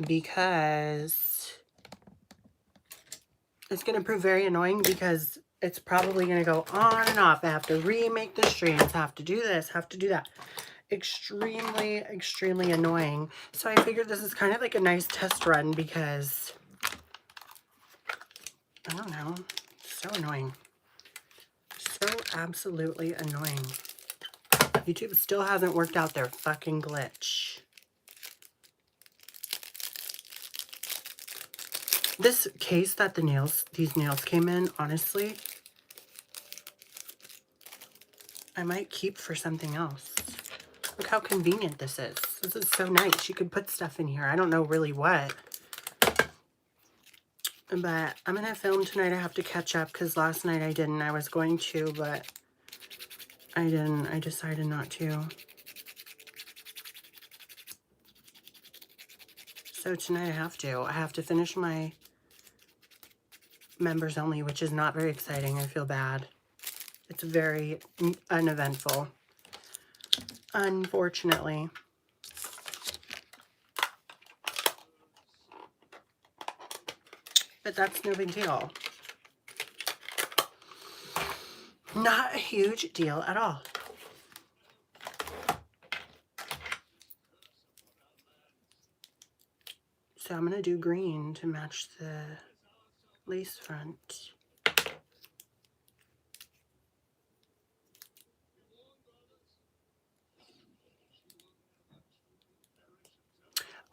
because it's going to prove very annoying because it's probably going to go on and off. I have to remake the streams, have to do this, have to do that. Extremely, extremely annoying. So I figured this is kind of like a nice test run because, I don't know, so annoying. So absolutely annoying. YouTube still hasn't worked out their fucking glitch. This case that these nails came in, honestly, I might keep for something else. Look how convenient this is. This is so nice. You could put stuff in here. I don't know really what. But I'm going to film tonight. I have to catch up because last night I didn't. I was going to, but I didn't. I decided not to. So tonight I have to. I have to finish my members only, which is not very exciting. I feel bad. It's very uneventful, unfortunately. But that's no big deal. Not a huge deal at all. So I'm going to do green to match the lace front.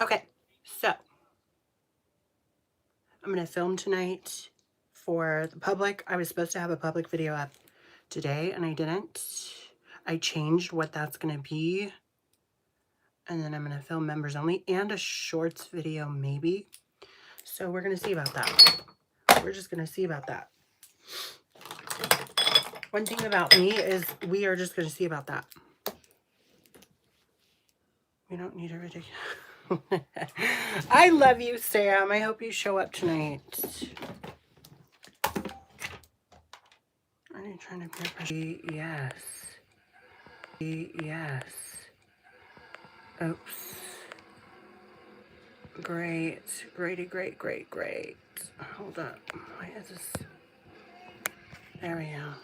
Okay, so I'm going to film tonight for the public. I was supposed to have a public video up today and I didn't. I changed what that's going to be. And then I'm going to film members only and a shorts video maybe. So we're going to see about that. We're just going to see about that. One thing about me is we are just going to see about that. We don't need a ridiculous... I love you, Sam. I hope you show up tonight. Are you trying to peer pressure? Yes. Yes. Oops. Great. Great. Hold up. Why is this? There we go.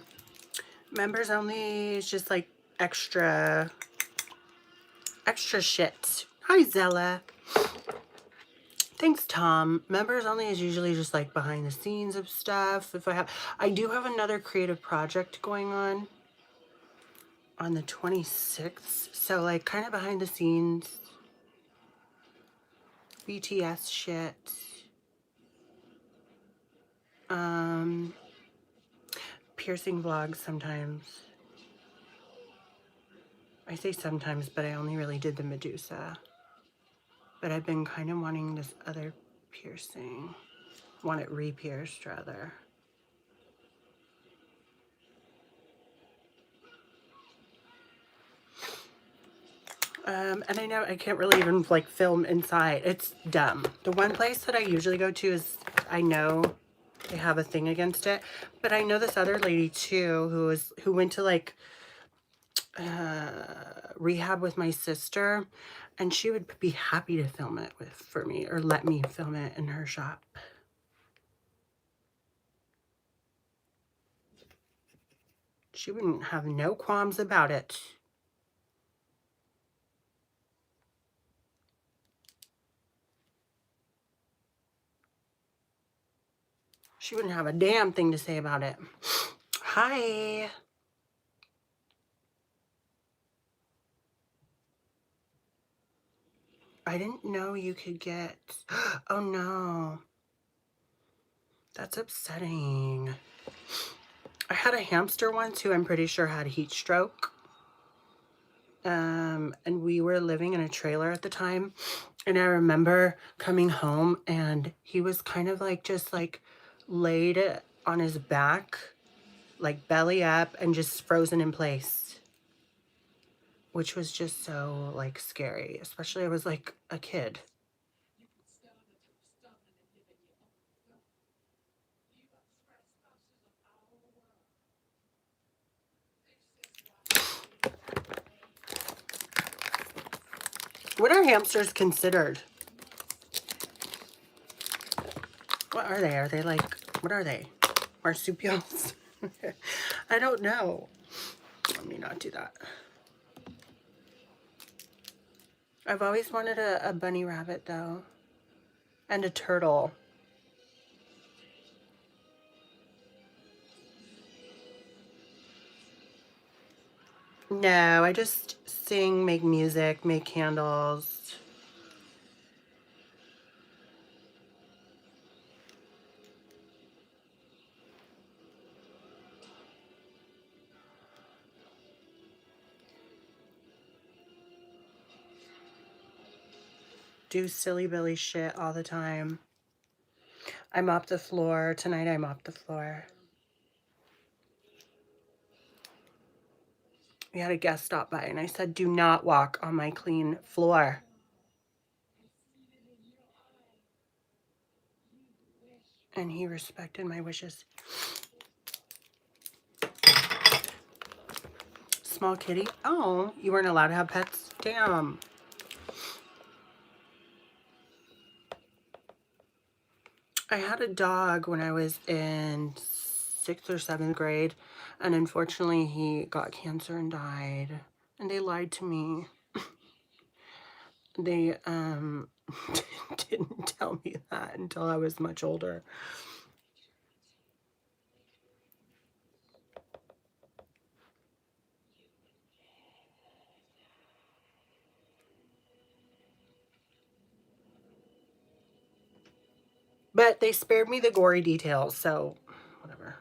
Members only is just like extra shit. Hi, Zella. Thanks, Tom. Members only is usually just like behind the scenes of stuff. I do have another creative project going on the 26th. So like kind of behind the scenes. BTS shit. Piercing vlogs sometimes. I say sometimes, but I only really did the Medusa. But I've been kind of wanting this other piercing. Want it re-pierced, rather. And I know I can't really even, like, film inside. It's dumb. The one place that I usually go to is, I know they have a thing against it. But I know this other lady, too, who went to, like, rehab with my sister, and she would be happy to film it for me, or let me film it in her shop. She wouldn't have no qualms about it. She wouldn't have a damn thing to say about it. Hi. I didn't know you could get... Oh, no. That's upsetting. I had a hamster once who I'm pretty sure had heat stroke. And we were living in a trailer at the time. And I remember coming home and he was kind of like just like laid on his back, like belly up and just frozen in place. Which was just so like scary. Especially I was like a kid. What are hamsters considered? What are they? Are they like, what are they? Marsupials? I don't know. Let me not do that. I've always wanted a bunny rabbit though. And a turtle. No, I just sing, make music, make candles. Do silly Billy shit all the time. I mop the floor. Tonight I mopped the floor. We had a guest stop by and I said, do not walk on my clean floor. And he respected my wishes. Small kitty. Oh, you weren't allowed to have pets? Damn. I had a dog when I was in 6th or 7th grade, and unfortunately he got cancer and died. And they lied to me. They didn't tell me that until I was much older. But they spared me the gory details, so whatever.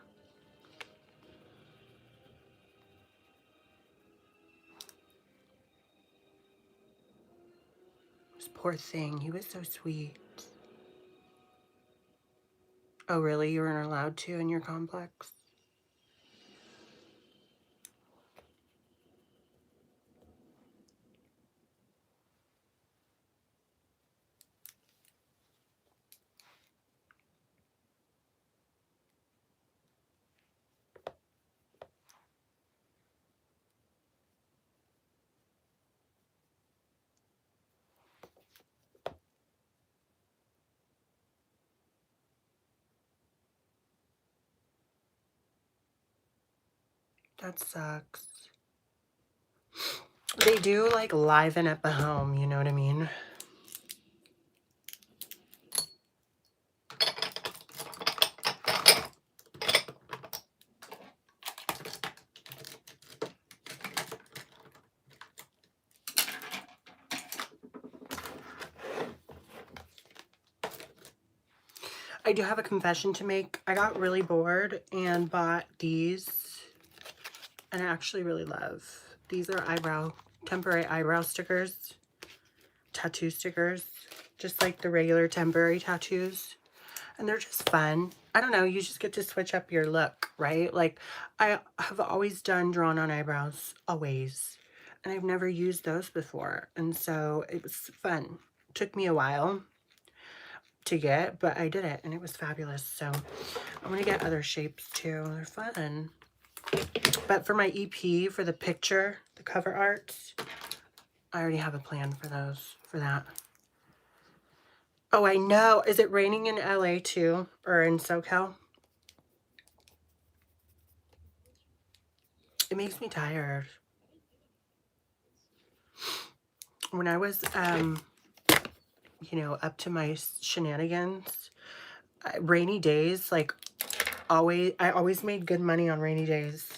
This poor thing, he was so sweet. Oh really? You weren't allowed to in your complex? That sucks. They do like liven up a home, you know what I mean? I do have a confession to make. I got really bored and bought these, and I actually really love. These are temporary eyebrow stickers, tattoo stickers, just like the regular temporary tattoos. And they're just fun. I don't know, you just get to switch up your look, right? Like, I have always done drawn on eyebrows, always. And I've never used those before. And so it was fun. It took me a while to get, but I did it and it was fabulous. So I'm gonna get other shapes too. They're fun. But for my EP, for the picture, the cover art, I already have a plan for that. Oh, I know. Is it raining in LA too? Or in SoCal? It makes me tired. When I was, you know, up to my shenanigans, rainy days, like, I always made good money on rainy days.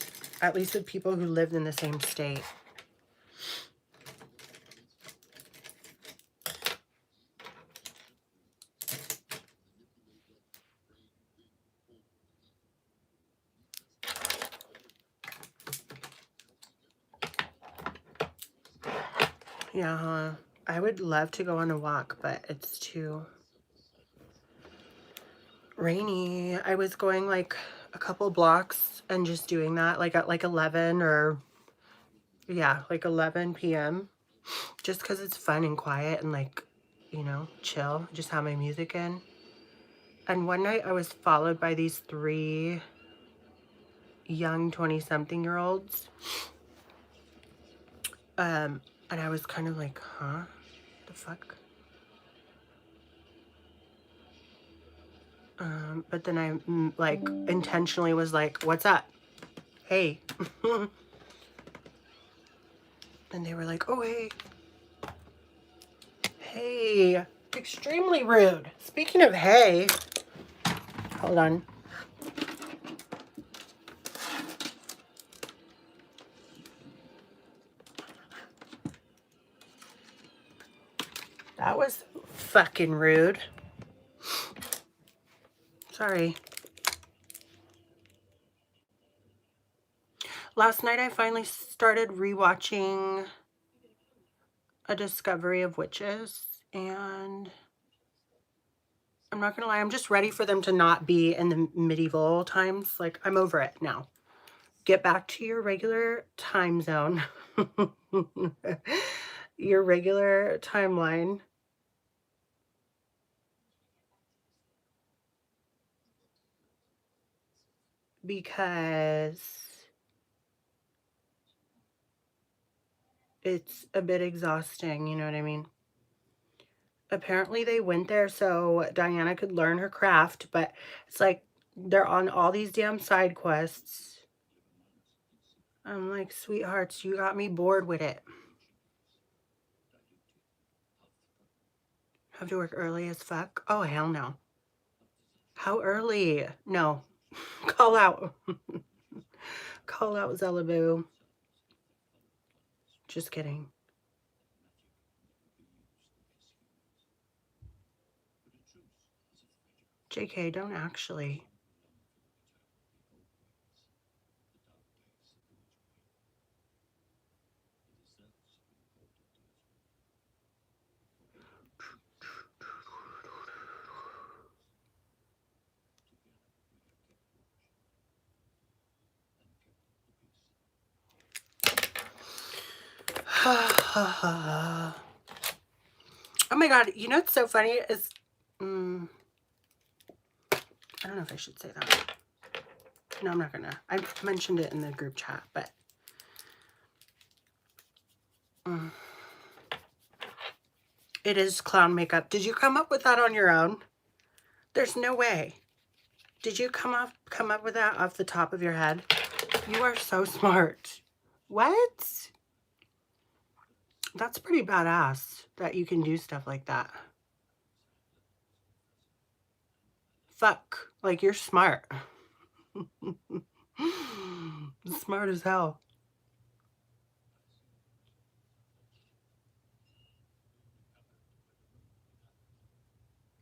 At least with people who lived in the same state. Yeah, huh? I would love to go on a walk, but it's too rainy. I was going like a couple blocks and just doing that, like at like 11 or, yeah, like 11 p.m. Just because it's fun and quiet and like, you know, chill. Just have my music in. And one night I was followed by these 3 young 20-something-year-olds. And I was kind of like, huh? The fuck? But then I like intentionally was like, what's up? Hey. And they were like, oh, hey. Hey. Extremely rude. Speaking of hey, hold on. That was fucking rude. Sorry. Last night I finally started rewatching A Discovery of Witches, and I'm not gonna lie, I'm just ready for them to not be in the medieval times. Like, I'm over it now. Get back to your regular time zone. Your regular timeline. Because it's a bit exhausting, you know what I mean? Apparently they went there so Diana could learn her craft, but it's like they're on all these damn side quests. I'm like, sweethearts, you got me bored with it. Have to work early as fuck? Oh, hell no. How early? No. Call out. Call out, Zellaboo. Just kidding. JK, don't actually. Oh my god, you know what's so funny is, I don't know if I should say that. No, I'm not gonna. I mentioned it in the group chat, but it is clown makeup. Did you come up with that on your own? There's no way. Did you come up with that off the top of your head? You are so smart. What? That's pretty badass that you can do stuff like that. Fuck. Like, you're smart. Smart as hell.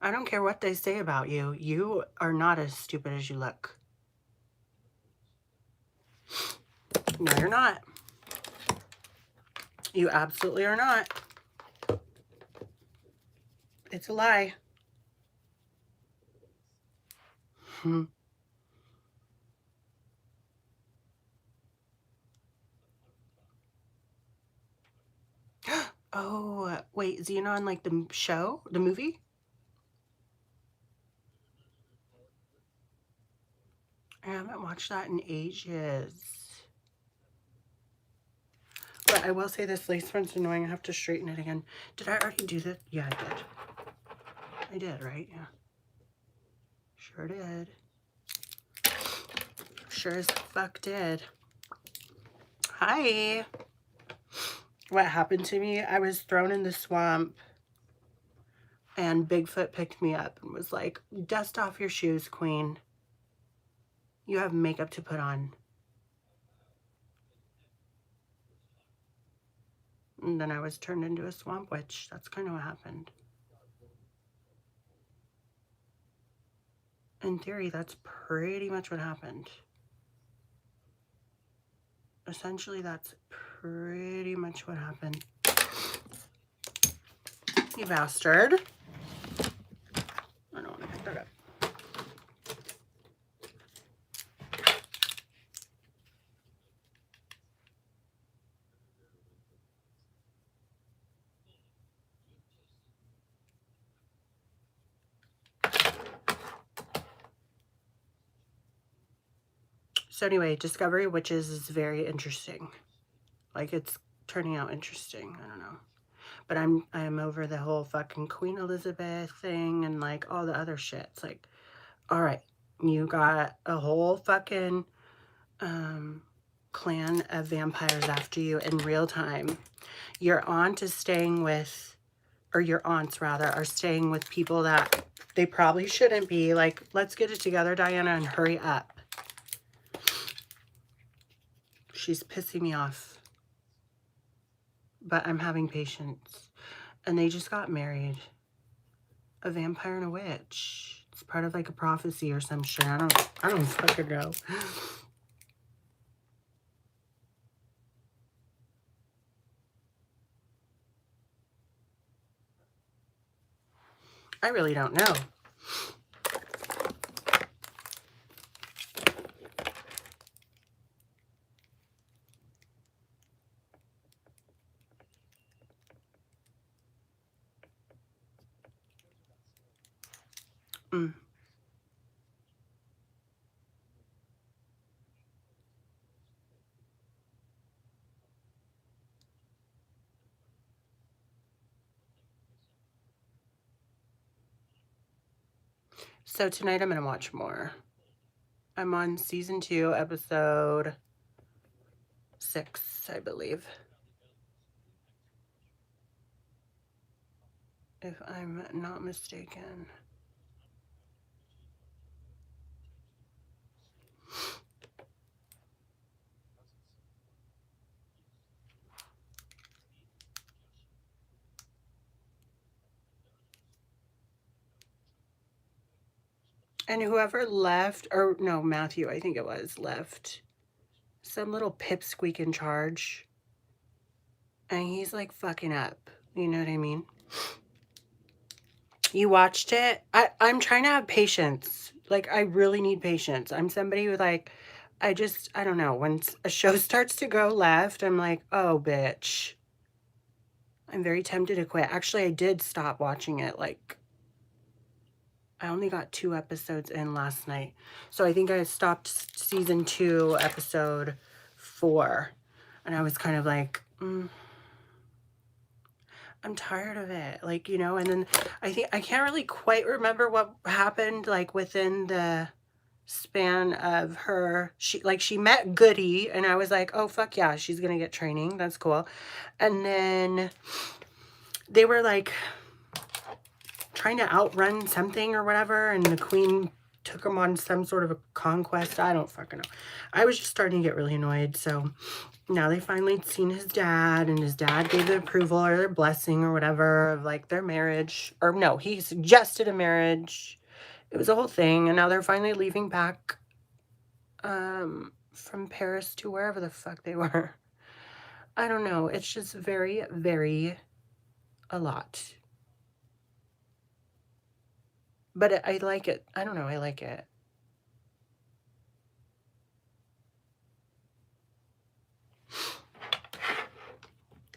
I don't care what they say about you. You are not as stupid as you look. No, you're not. You absolutely are not. It's a lie. Oh, wait, Xenon, like the show? The movie? I haven't watched that in ages. But I will say this lace front's annoying. I have to straighten it again. Did I already do that? Yeah, I did. I did, right? Yeah. Sure did. Sure as fuck did. Hi. What happened to me? I was thrown in the swamp and Bigfoot picked me up and was like, dust off your shoes, queen. You have makeup to put on. And then I was turned into a swamp witch. That's kind of what happened. In theory, that's pretty much what happened. Essentially, that's pretty much what happened. You bastard. I don't want to pick that up. So anyway, Discovery Witches is very interesting. Like, it's turning out interesting. I don't know. But I'm over the whole fucking Queen Elizabeth thing and like all the other shit. It's like, All right. You got a whole fucking clan of vampires after you in real time. Your aunt is staying with, or your aunts rather, are staying with people that they probably shouldn't be. Like, let's get it together, Diana, and hurry up. She's pissing me off. But I'm having patience. And they just got married. A vampire and a witch. It's part of like a prophecy or some shit. I don't fucking know. I really don't know. Mm. So tonight I'm going to watch more. I'm on season 2, episode 6, I believe. If I'm not mistaken. And whoever left, or no, Matthew, I think it was, left some little pipsqueak in charge. And he's like fucking up. You know what I mean? You watched it? I'm trying to have patience. Like, I really need patience. I'm somebody who, like, I don't know. When a show starts to go left, I'm like, oh, bitch. I'm very tempted to quit. Actually, I did stop watching it. Like, I only got 2 episodes in last night. So I think I stopped season 2, episode 4. And I was kind of like, I'm tired of it. Like, you know, and then I can't really quite remember what happened, like, within the span of her. She met Goody, and I was like, oh, fuck yeah, she's gonna get training. That's cool. And then they were, like, trying to outrun something or whatever, and the queen took them on some sort of a conquest. I don't fucking know. I was just starting to get really annoyed, so now they finally seen his dad, and his dad gave the approval or their blessing or whatever of, like, their marriage. Or no, he suggested a marriage. It was a whole thing, and now they're finally leaving back from Paris to wherever the fuck they were. I don't know. It's just very, very a lot. But I like it. I don't know. I like it.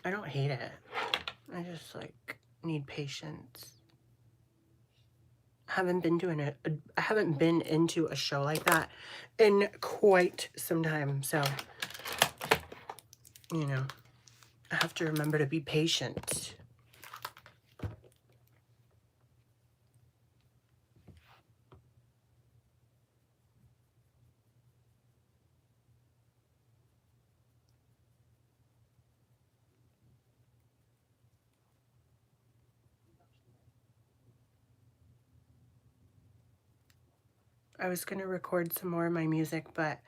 I don't hate it. I just, like, need patience. I haven't been into a show like that in quite some time. So, you know, I have to remember to be patient. I was going to record some more of my music, but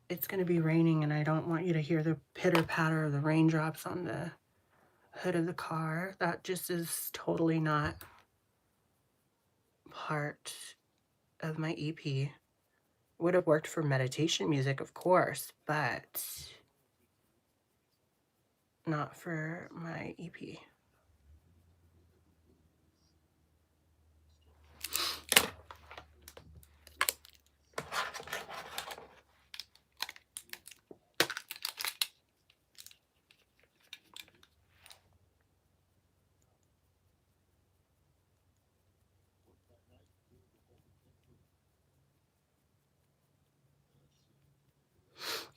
it's going to be raining, and I don't want you to hear the pitter-patter of the raindrops on the hood of the car. That just is totally not part of my EP. Would have worked for meditation music, of course, but not for my EP.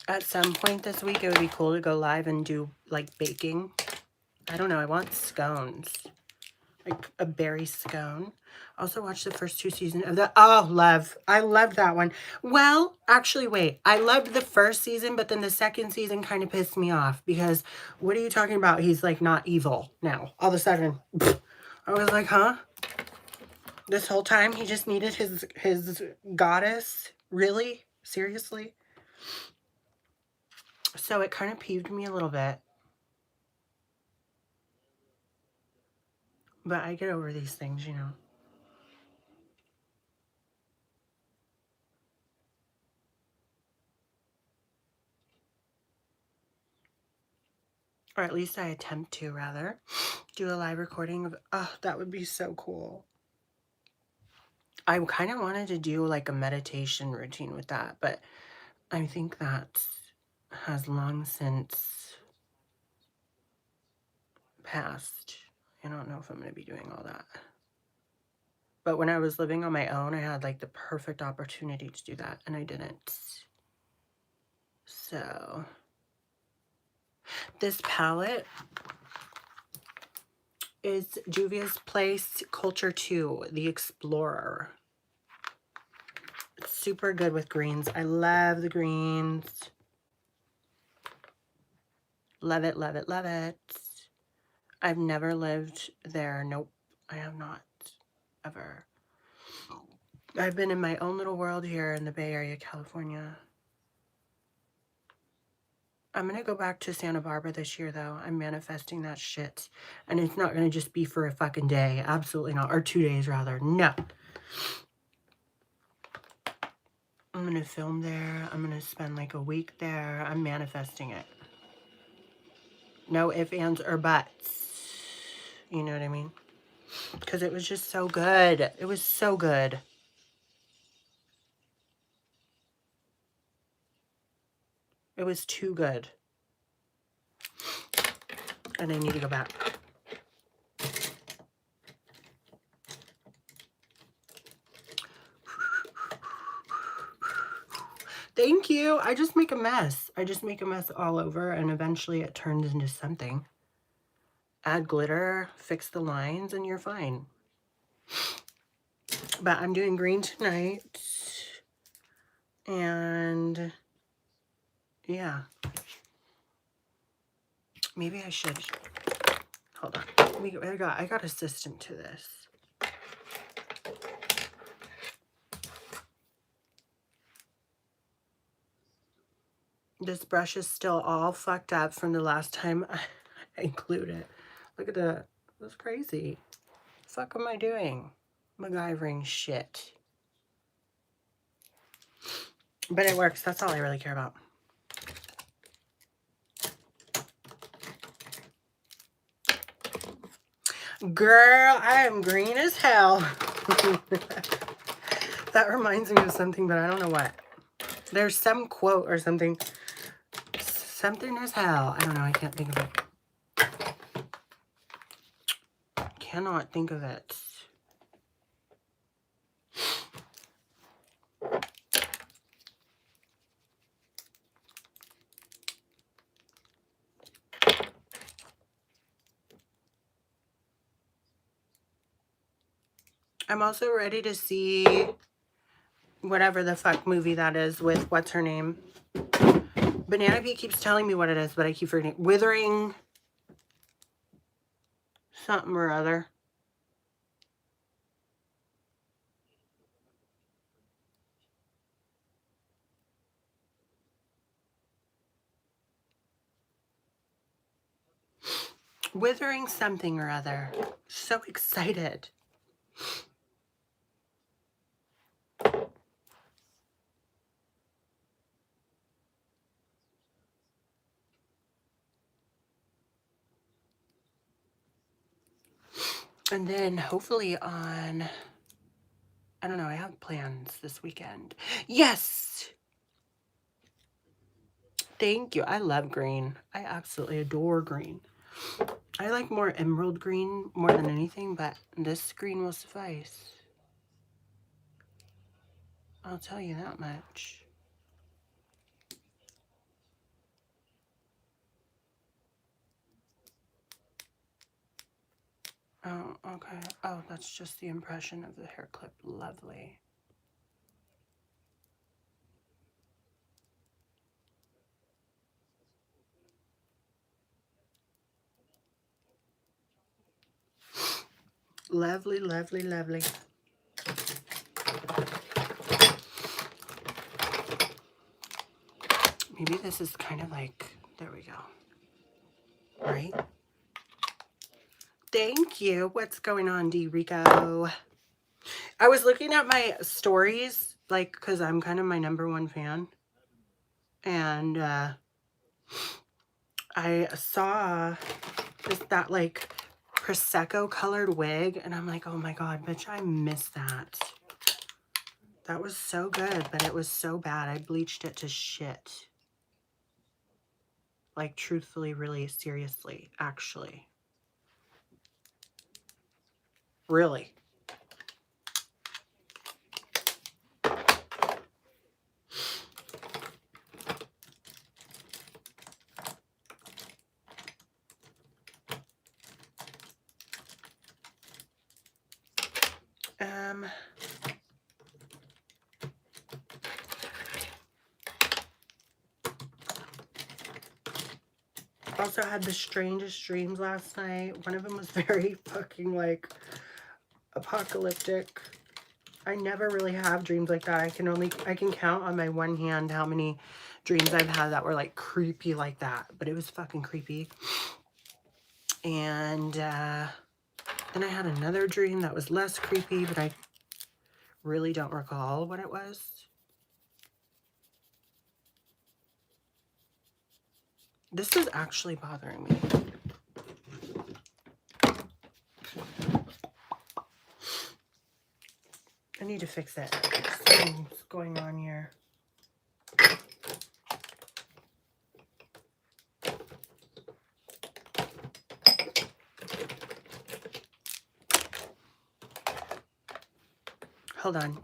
At some point this week, it would be cool to go live and do, like, baking. I don't know. I want scones. Like a berry scone. Also watched the first 2 seasons of the, oh, love. I loved that one. Well, actually, wait. I loved the first season, but then the second season kind of pissed me off because what are you talking about? He's like not evil now. All of a sudden, I was like, huh? This whole time he just needed his goddess? Really? Seriously? So it kind of peeved me a little bit. But I get over these things, you know. Or at least I attempt to, rather. Do a live recording of, oh, that would be so cool. I kind of wanted to do like a meditation routine with that, but I think that has long since passed. I don't know if I'm going to be doing all that. But when I was living on my own, I had like the perfect opportunity to do that, and I didn't. So, this palette is Juvia's Place Culture 2, The Explorer. It's super good with greens. I love the greens. Love it, love it, love it. I've never lived there. Nope, I have not. Ever. I've been in my own little world here in the Bay Area, California. I'm going to go back to Santa Barbara this year, though. I'm manifesting that shit. And it's not going to just be for a fucking day. Absolutely not. Or 2 days, rather. No. I'm going to film there. I'm going to spend like a week there. I'm manifesting it. No ifs, ands, or buts. You know what I mean? Because it was just so good. It was so good. It was too good. And I need to go back. Thank you. I just make a mess. I just make a mess all over, and eventually it turns into something. Add glitter, fix the lines, and you're fine. But I'm doing green tonight. And yeah. Maybe I should. Hold on. I got assistant to this. This brush is still all fucked up from the last time I glued it. Look at that. That's crazy. The fuck am I doing? MacGyvering shit. But it works. That's all I really care about. Girl, I am green as hell. That reminds me of something, but I don't know what. There's some quote or something. Something as hell. I don't know. I can't think of it. Cannot think of it. I'm also ready to see whatever the fuck movie that is with what's her name. Banana Pea keeps telling me what it is, but I keep forgetting. Withering something or other. Withering something or other. So excited. And then hopefully on, I don't know, I have plans this weekend. Yes! Thank you. I love green. I absolutely adore green. I like more emerald green more than anything, but this green will suffice. I'll tell you that much. Oh, okay. Oh, that's just the impression of the hair clip. Lovely. Lovely, lovely, lovely. Maybe this is kind of like, there we go. Right? Thank you. What's going on, D Rico? I was looking at my stories, like, because I'm kind of my #1 fan. And I saw that like Prosecco colored wig, and I'm like, oh my God, bitch, I miss that. That was so good, but it was so bad. I bleached it to shit. Like, truthfully, really, seriously, actually. Really. Also had the strangest dreams last night. One of them was very fucking like apocalyptic. I never really have dreams like that. I can count on my one hand how many dreams I've had that were like creepy like that, but it was fucking creepy. And then I had another dream that was less creepy, but I really don't recall what it was. This is actually bothering me. I need to fix it. Something's going on here. Hold on.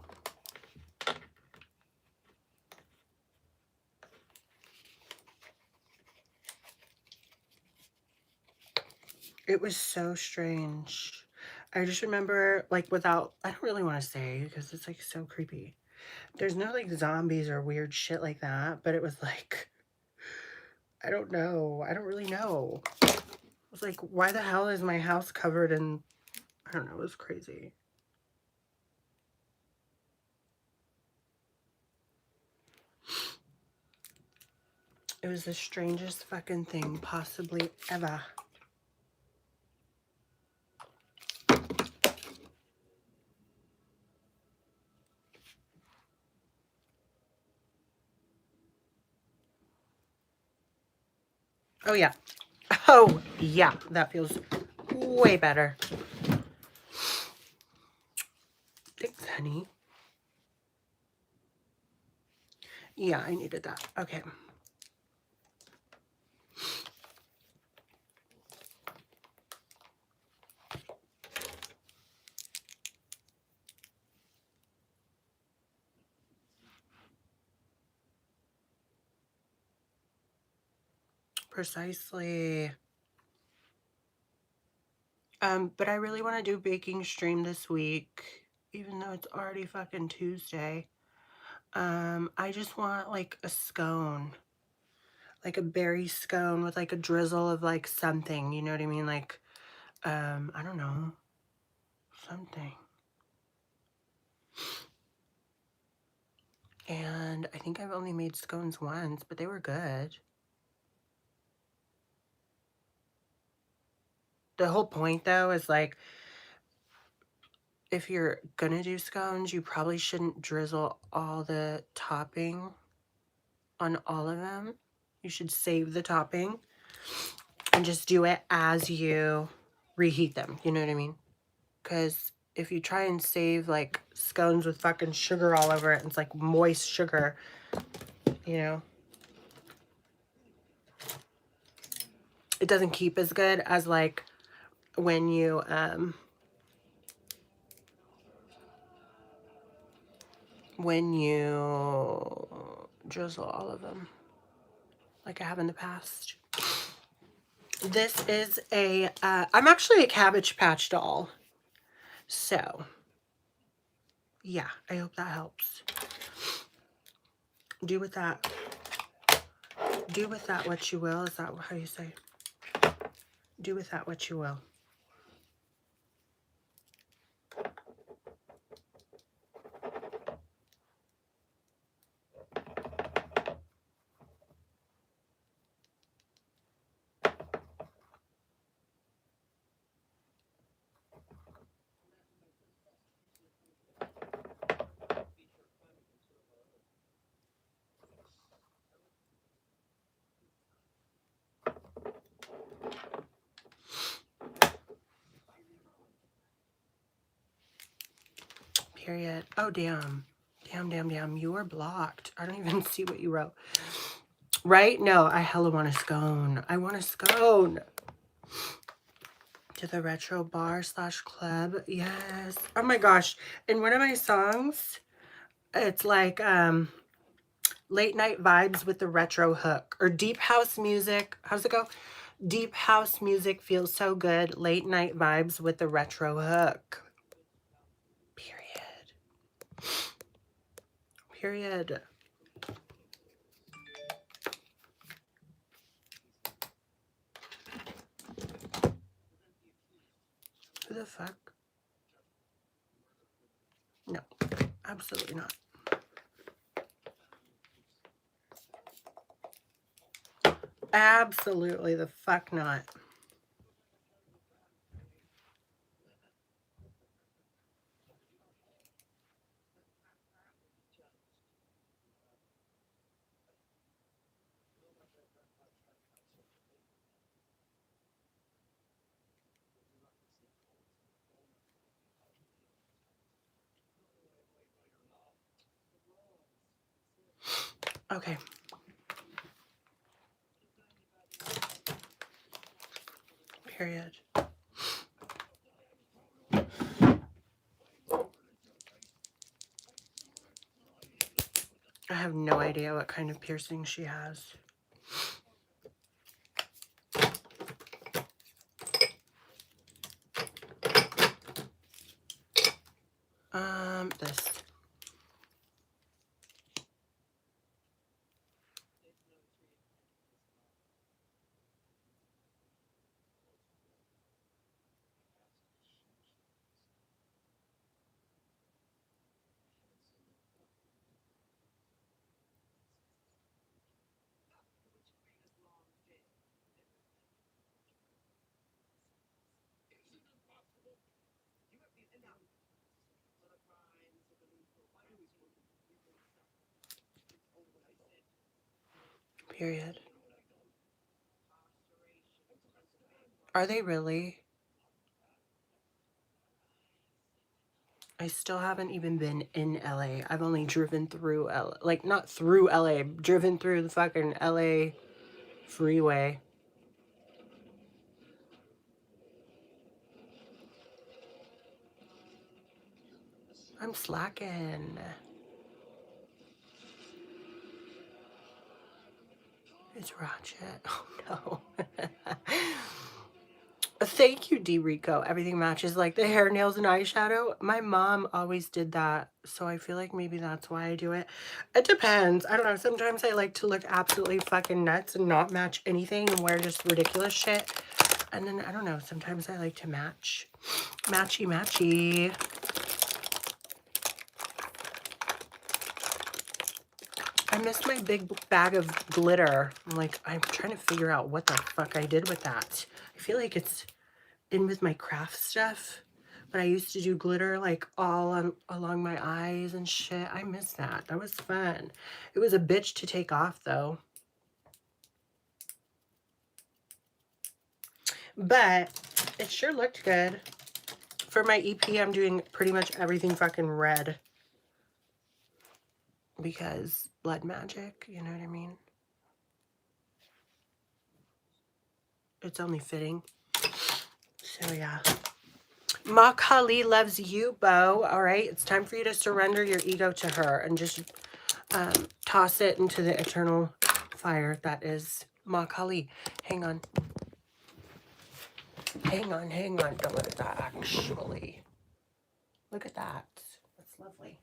It was so strange. I just remember, like, without, I don't really want to say because it's like so creepy. There's no like zombies or weird shit like that, but it was like, I don't know. I don't really know. It was like, why the hell is my house covered in, I don't know, it was crazy. It was the strangest fucking thing possibly ever. Oh, yeah. Oh, yeah. That feels way better. Thanks, honey. Yeah, I needed that. Okay. Precisely. But I really want to do baking stream this week, even though it's already fucking Tuesday. I just want like a scone, like a berry scone with like a drizzle of like something, you know what I mean? Like, I don't know, something. And I think I've only made scones once, but they were good. The whole point though is like, if you're gonna do scones, you probably shouldn't drizzle all the topping on all of them. You should save the topping and just do it as you reheat them. You know what I mean? Because if you try and save like scones with fucking sugar all over it, it's like moist sugar, you know, it doesn't keep as good as like when you drizzle all of them like I have in the past. This is a, I'm actually a Cabbage Patch doll. So, yeah, I hope that helps. Do with that what you will. Is that how you say? Do with that what you will. Period. Oh, damn. Damn. You are blocked. I don't even see what you wrote. Right? No, I hella want a scone. I want a scone. To the retro bar / club. Yes. Oh my gosh. In one of my songs, it's like late night vibes with the retro hook. Or deep house music. How's it go? Deep house music feels so good. Late night vibes with the retro hook. Period. Who the fuck? No, absolutely not. Absolutely the fuck not. Okay. Period. I have no idea what kind of piercing she has. This. Period. Are they really? I still haven't even been in LA. I've only driven through LA. Like, not through LA. Driven through the fucking LA freeway. I'm slacking. It's ratchet. Oh no. Thank you, D Rico. Everything matches, like the hair, nails, and eyeshadow. My mom always did that, so I feel like maybe that's why I do it. It depends. I don't know. Sometimes I like to look absolutely fucking nuts and not match anything and wear just ridiculous shit. And then, I don't know. Sometimes I like to match. Matchy. I missed my big bag of glitter. I'm trying to figure out what the fuck I did with that. I feel like it's in with my craft stuff, but I used to do glitter like all along my eyes and shit. I miss that. That was fun. It was a bitch to take off though. But it sure looked good. For my EP, I'm doing pretty much everything fucking red. Because blood magic, you know what I mean? It's only fitting. So yeah. Ma Kali loves you, Bo. All right, it's time for you to surrender your ego to her and just toss it into the eternal fire that is Ma Kali. Hang on. Hang on. Don't look at that, actually. Look at that. That's lovely.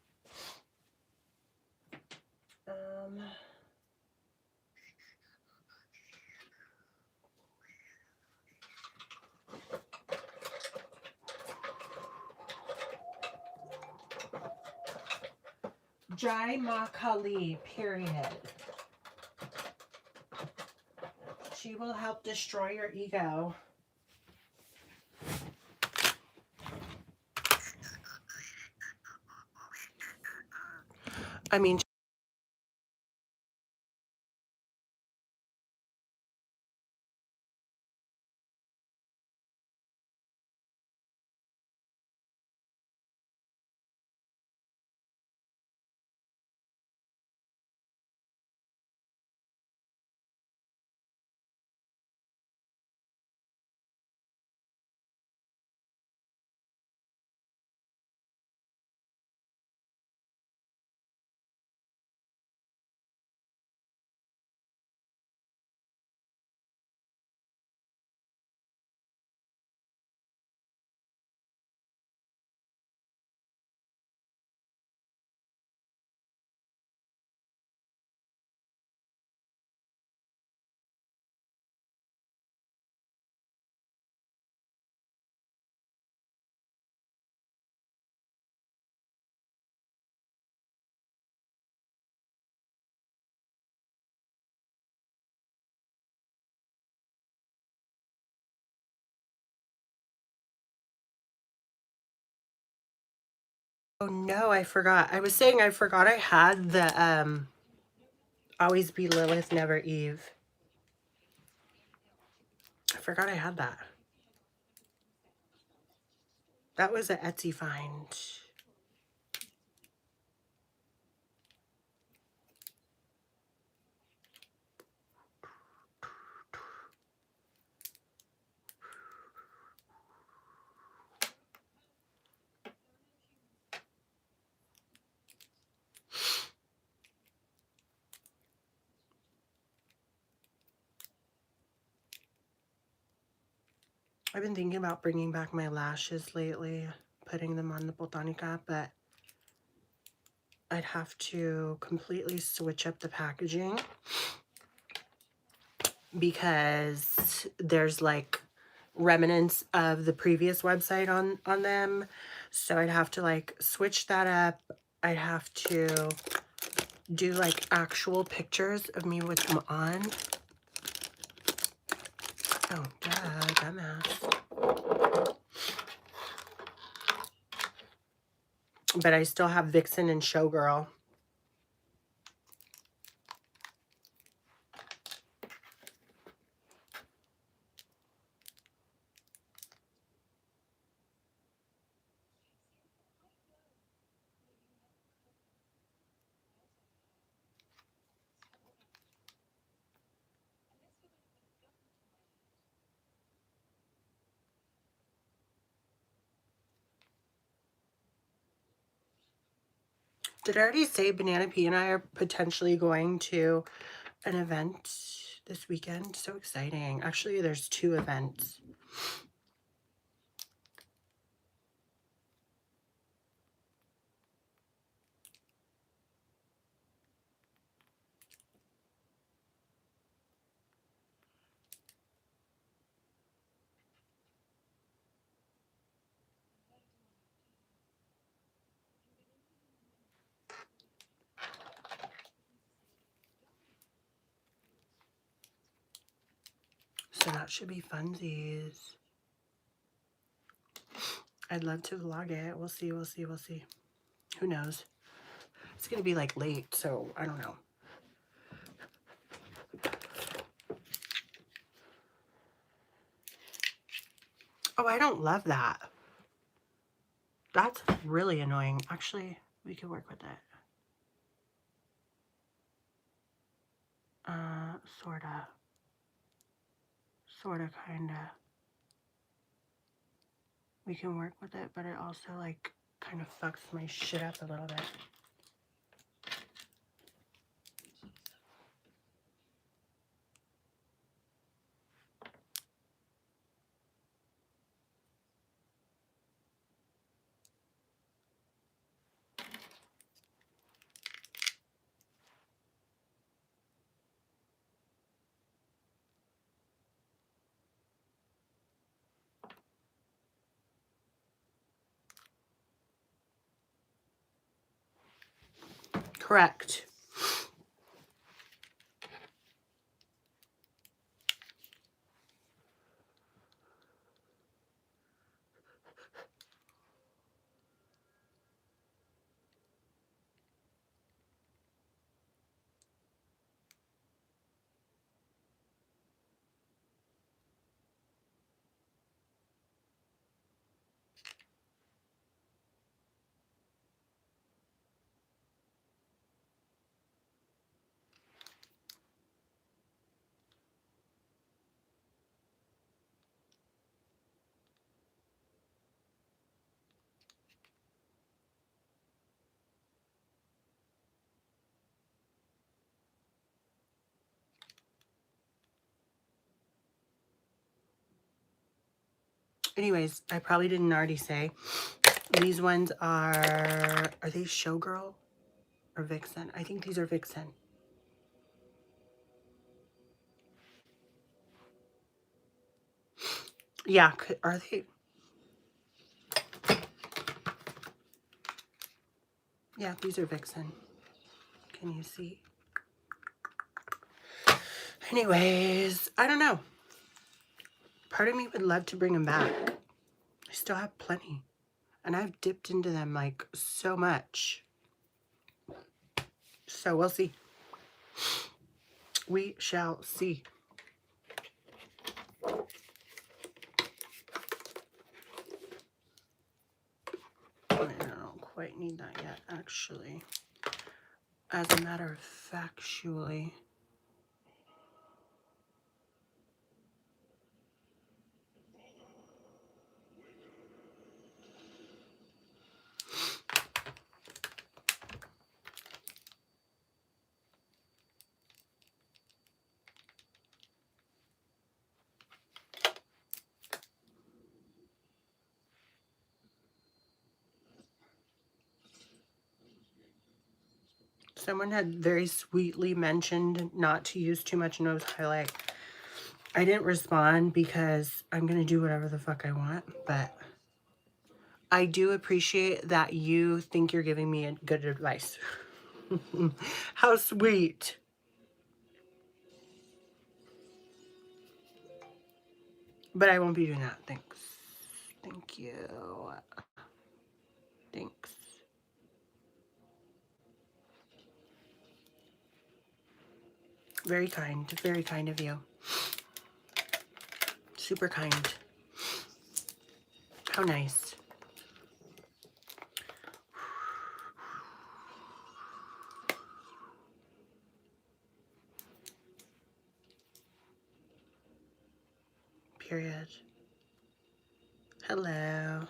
Jai Ma Kali, period. She will help destroy your ego. I mean, oh no, I forgot. I was saying I forgot I had the Always Be Lilith, Never Eve. I forgot I had that. That was an Etsy find. I've been thinking about bringing back my lashes lately, putting them on the Botanica, but I'd have to completely switch up the packaging because there's like remnants of the previous website on them. So I'd have to like switch that up. I'd have to do like actual pictures of me with them on. Oh, duh, dumbass. But I still have Vixen and Showgirl. Did I already say Banana P and I are potentially going to an event this weekend? So exciting. Actually, there's 2 events. So that should be funsies. I'd love to vlog it. We'll see. Who knows? It's going to be like late, so I don't know. Oh, I don't love that. That's really annoying. Actually, we could work with it. Sorta, kinda. We can work with it, but it also like kind of fucks my shit up a little bit. Correct. Anyways, I probably didn't already say, these ones are they Showgirl or Vixen? I think these are Vixen. Yeah, are they? Yeah, these are Vixen. Can you see? Anyways, I don't know. Part of me would love to bring them back. I still have plenty. And I've dipped into them like so much. So we'll see. We shall see. I don't quite need that yet, actually. As a matter of factually. Someone had very sweetly mentioned not to use too much nose highlight. I didn't respond because I'm going to do whatever the fuck I want, but I do appreciate that you think you're giving me good advice. How sweet. But I won't be doing that. Thanks. Thank you. Thanks. Very kind of you. Super kind. How nice. Period. Hello.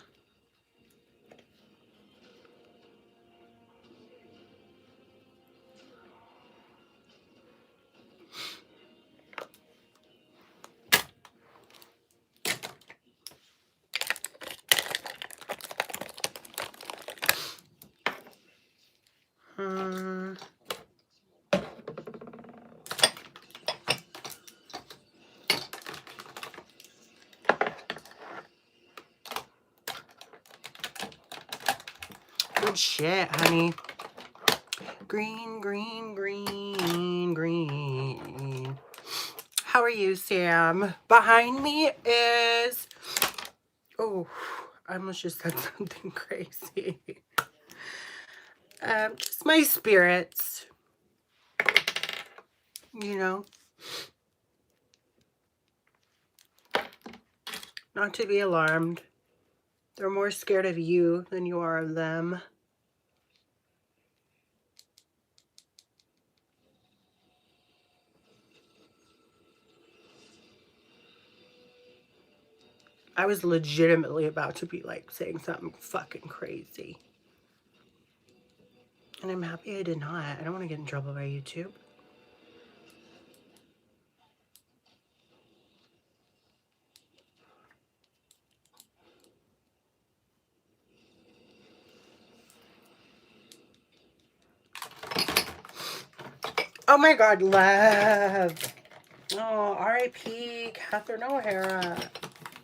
Good shit, honey. Green, green, green, green. How are you, Sam? Behind me is... Oh, I almost just said something crazy. Just my spirits. You know? Not to be alarmed. They're more scared of you than you are of them. I was legitimately about to be like saying something fucking crazy. And I'm happy I did not. I don't want to get in trouble by YouTube. Oh my God, love. Oh, R.I.P. Catherine O'Hara.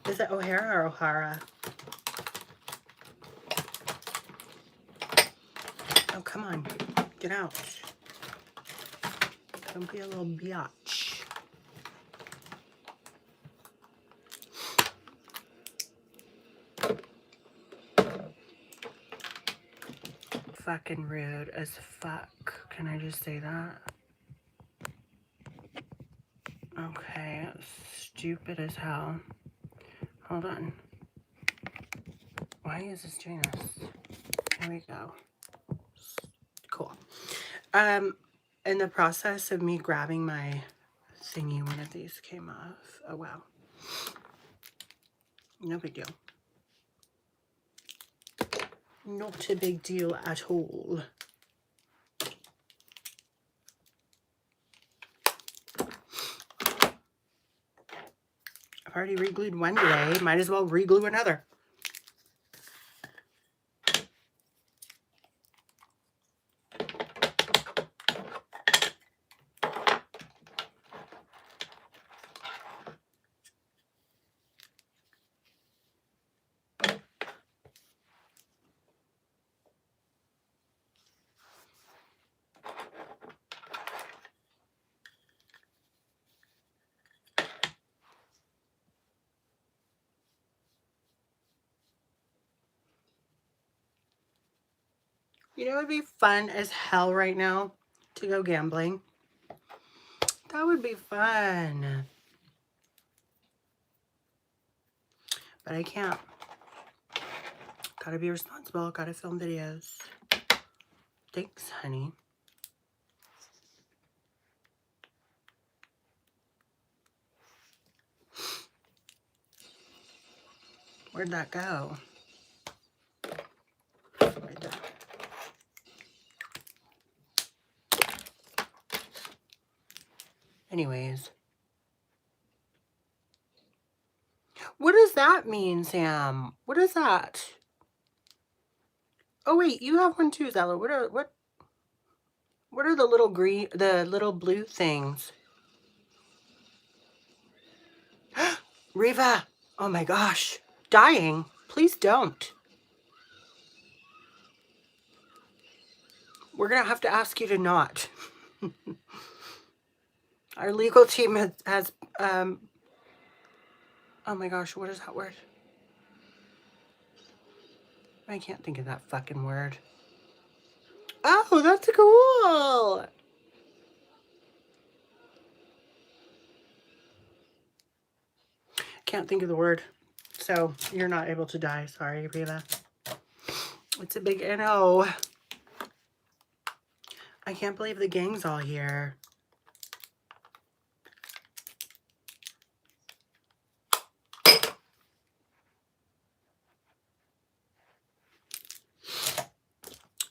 Is it O'Hara or O'Hara? Oh, come on. Get out. Don't be a little biatch. Fucking rude as fuck. Can I just say that? Okay, stupid as hell. Hold on. Why is this doing this? Here we go. Cool. In the process of me grabbing my thingy, one of these came off. Oh, wow. No big deal. Not a big deal at all. I've already re-glued one today. Might as well re-glue another. You know, it would be fun as hell right now to go gambling. That would be fun. But I can't. Gotta be responsible. Gotta film videos. Thanks, honey. Where'd that go? Right there. Anyways. What does that mean, Sam? What is that? Oh wait, you have one too, Zella. What are the little green, the little blue things? Riva! Oh my gosh. Dying. Please don't. We're gonna have to ask you to not. Our legal team has oh my gosh, what is that word? I can't think of that fucking word. Oh, that's cool. Can't think of the word. So you're not able to die. Sorry, Riva. It's a big NO. I can't believe the gang's all here.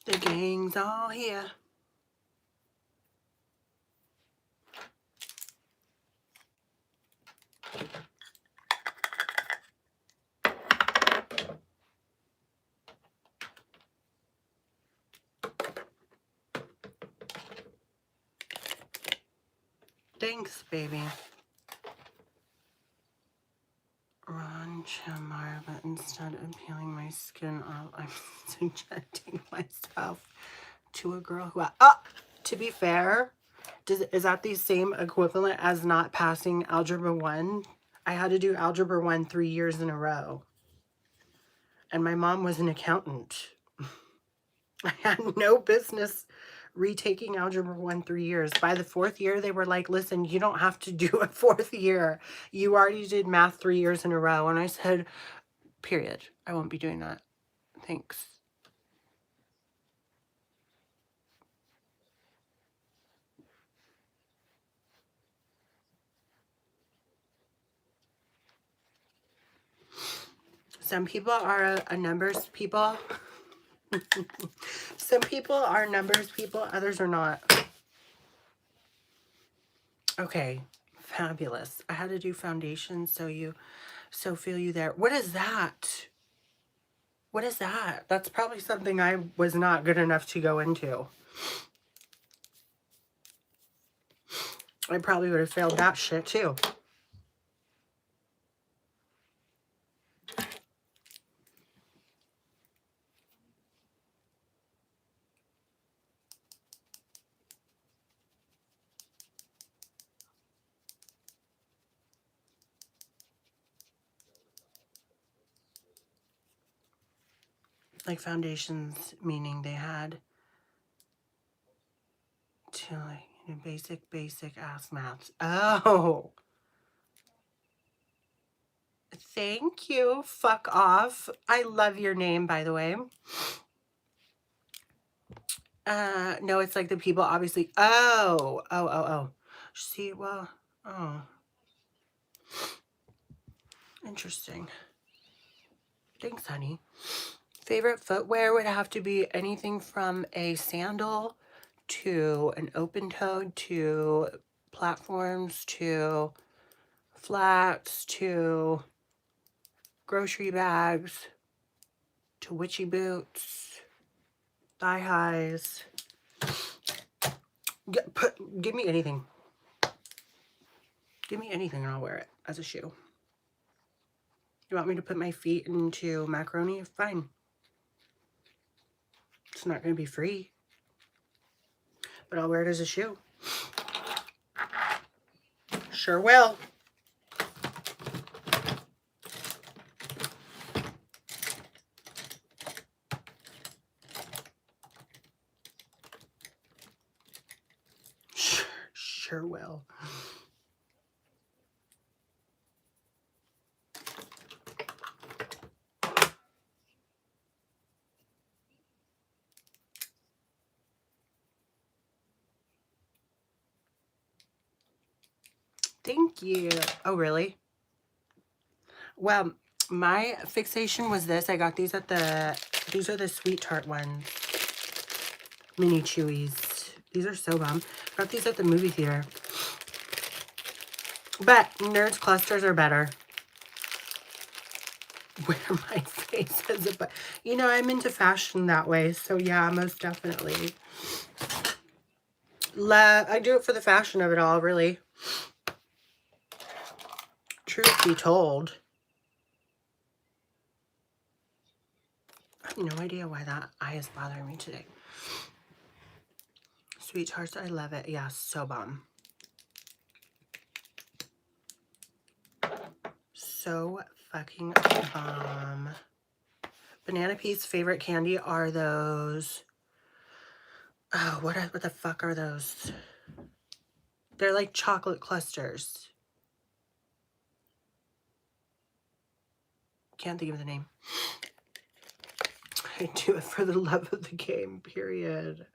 The gang's all here. Thanks, baby. Ron Chamar, but instead of peeling my skin off, I'm subjecting myself to a girl who... to be fair, is that the same equivalent as not passing Algebra 1? I had to do Algebra 1 3 years in a row. And my mom was an accountant. I had no business retaking Algebra 1 3 years. By the 4th year, they were like, listen, you don't have to do a 4th year. You already did math 3 years in a row. And I said, period. I won't be doing that. Thanks. Some people are a numbers people. Some people are numbers people. Others are not. Okay. Fabulous. I had to do foundation, so feel you there. What is that? What is that? That's probably something I was not good enough to go into. I probably would have failed that shit too. Like foundations, meaning they had to like basic ass maths. Oh, thank you. Fuck off. I love your name, by the way. No, it's like the people obviously. Oh. See, well, oh, interesting. Thanks, honey. Favorite footwear would have to be anything from a sandal to an open-toed to platforms to flats to grocery bags to witchy boots, thigh highs. Give me anything. Give me anything and I'll wear it as a shoe. You want me to put my feet into macaroni? Fine. It's not going to be free, but I'll wear it as a shoe. Sure will. Sure will. Thank you. Oh, really? Well, my fixation was this. I got these at these are the Sweet Tart ones. Mini Chewies. These are so bomb. Got these at the movie theater. But Nerds Clusters are better. Where my face is a but. You know, I'm into fashion that way. So yeah, most definitely. I do it for the fashion of it all, really. Truth be told. I have no idea why that eye is bothering me today. Sweet Tarts, I love it. Yeah, so bomb. So fucking bomb. Banana Pea's favorite candy are those. Oh, what the fuck are those? They're like chocolate clusters. Can't think of the name. I do it for the love of the game, period.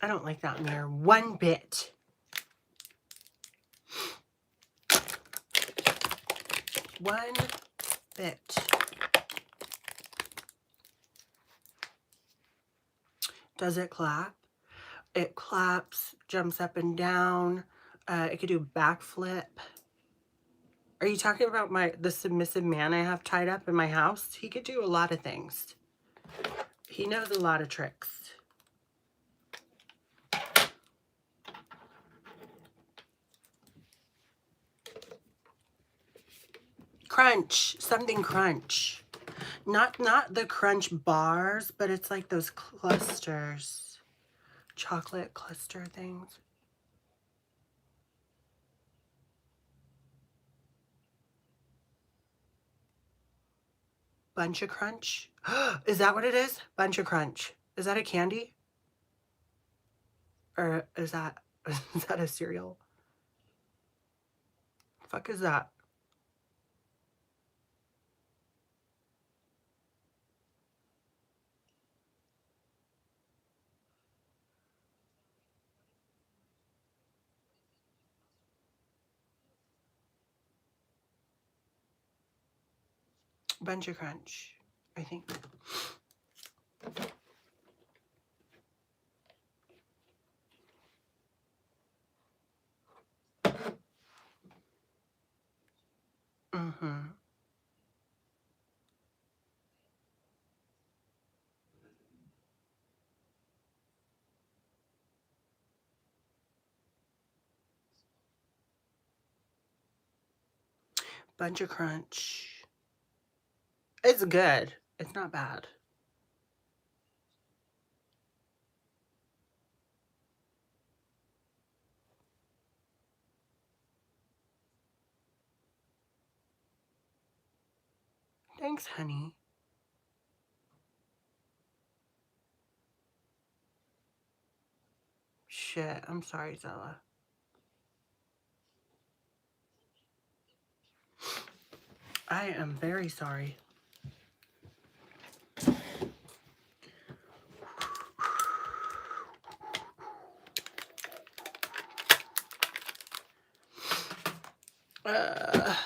I don't like that mirror one bit. One bit. Does it clap? It claps, jumps up and down. It could do a backflip. Are you talking about the submissive man I have tied up in my house? He could do a lot of things. He knows a lot of tricks. Crunch, something crunch. Not the crunch bars, but it's like those clusters. Chocolate cluster things. Bunch of Crunch. Is that what it is? Bunch of Crunch. Is that a candy? Or is that a cereal? Fuck is that? Bunch of Crunch, I think. Mm-hmm. Bunch of Crunch. It's good. It's not bad. Thanks, honey. Shit, I'm sorry, Zella. I am very sorry. Let's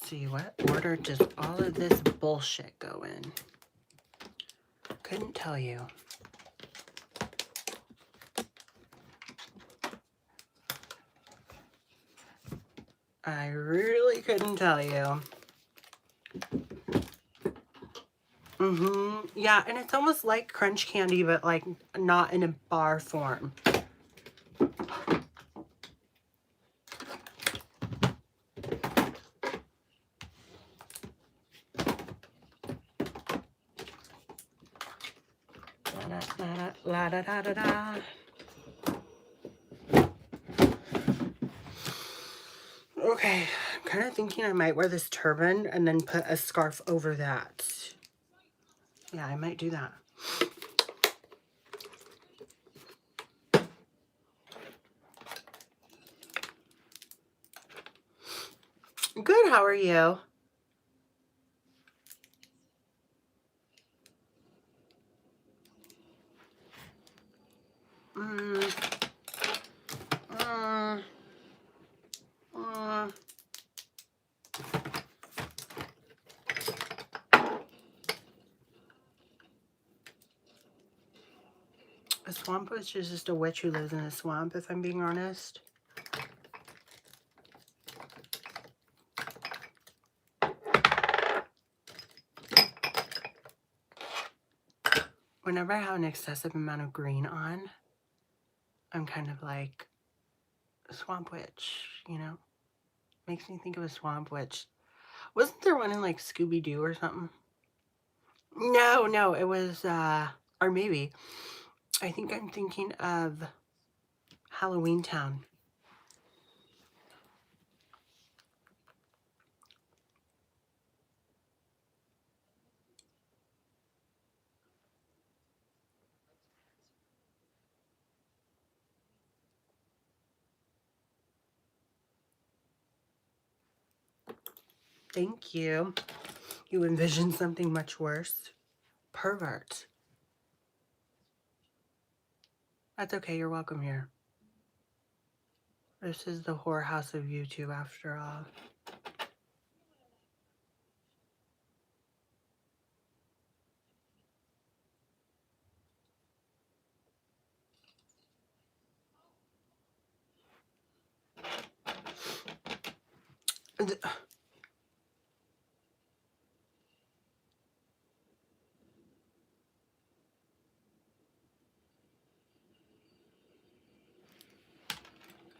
see, what order does all of this bullshit go in? Couldn't tell you. I really couldn't tell you. Yeah, and it's almost like crunch candy, but like not in a bar form. La da da da da. Okay, I'm kind of thinking I might wear this turban and then put a scarf over that. Yeah, I might do that. Good, how are you? A swamp witch is just a witch who lives in a swamp, if I'm being honest. Whenever I have an excessive amount of green on, I'm kind of like a swamp witch, you know? Makes me think of a swamp witch. Wasn't there one in like Scooby-Doo or something? No, it was, or maybe. I think I'm thinking of Halloween Town. Thank you. You envisioned something much worse. Pervert. That's okay, you're welcome here. This is the whorehouse of YouTube after all.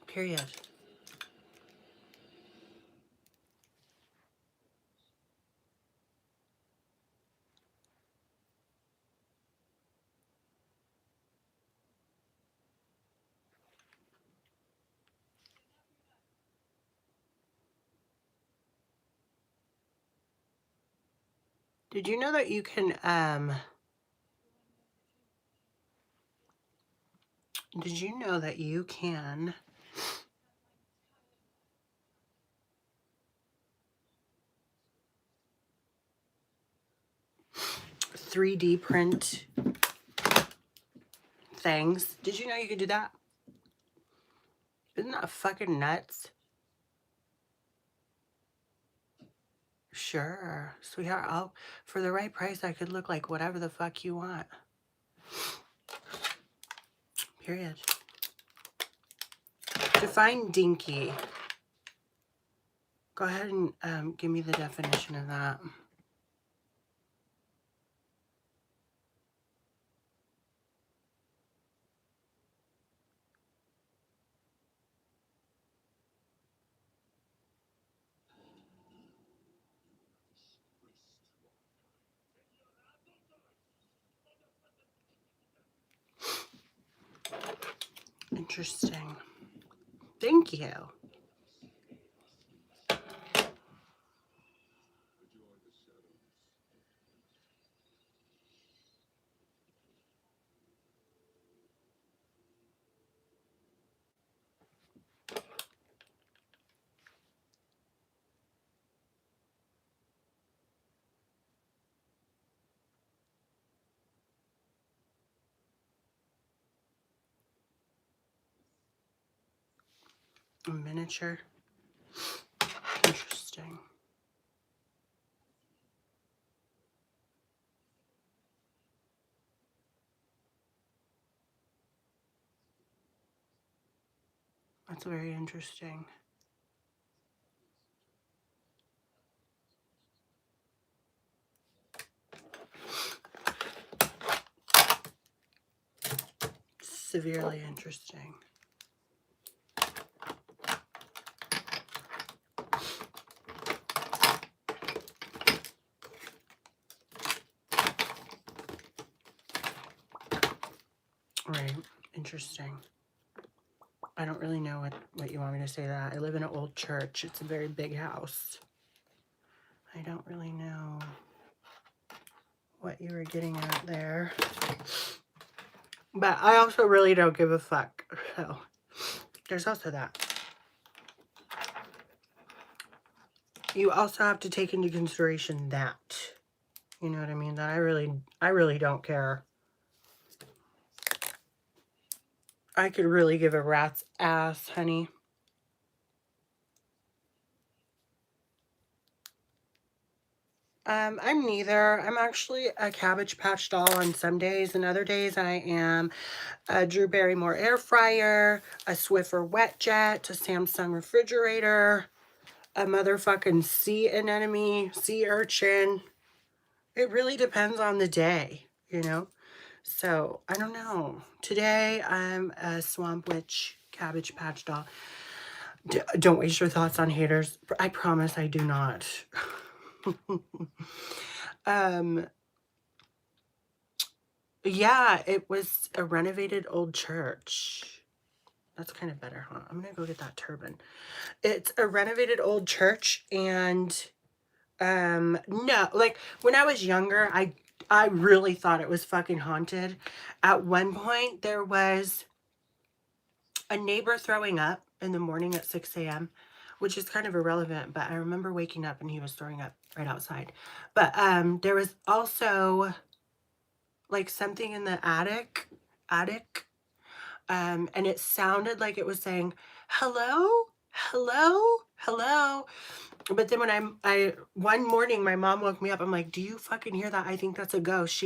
Period. Did you know that you can, did you know that you can 3D print things? Did you know you could do that? Isn't that fucking nuts? Sure, sweetheart, for the right price, I could look like whatever the fuck you want. Period. Define dinky. Go ahead and give me the definition of that. Interesting. Thank you. A miniature. Interesting. That's very interesting. Severely interesting. Right. Interesting. I don't really know what you want me to say that. I live in an old church. It's a very big house. I don't really know what you were getting at there. But I also really don't give a fuck. So there's also that. You also have to take into consideration that. You know what I mean? That I really don't care. I could really give a rat's ass, honey. I'm neither. I'm actually a Cabbage Patch doll on some days, and other days I am a Drew Barrymore air fryer, a Swiffer wet jet, a Samsung refrigerator, a motherfucking sea anemone, sea urchin. It really depends on the day, you know? So, I don't know. Today, I'm a Swamp Witch Cabbage Patch doll. Don't waste your thoughts on haters. I promise I do not. Yeah, it was a renovated old church. That's kind of better, huh? I'm gonna go get that turban. It's a renovated old church, and no, like when I was younger, I really thought it was fucking haunted. At one point, there was a neighbor throwing up in the morning at 6 a.m., which is kind of irrelevant, but I remember waking up and he was throwing up right outside. But there was also like something in the attic, and it sounded like it was saying, hello, hello, hello. But then when one morning, my mom woke me up. I'm like, do you fucking hear that? I think that's a ghost. She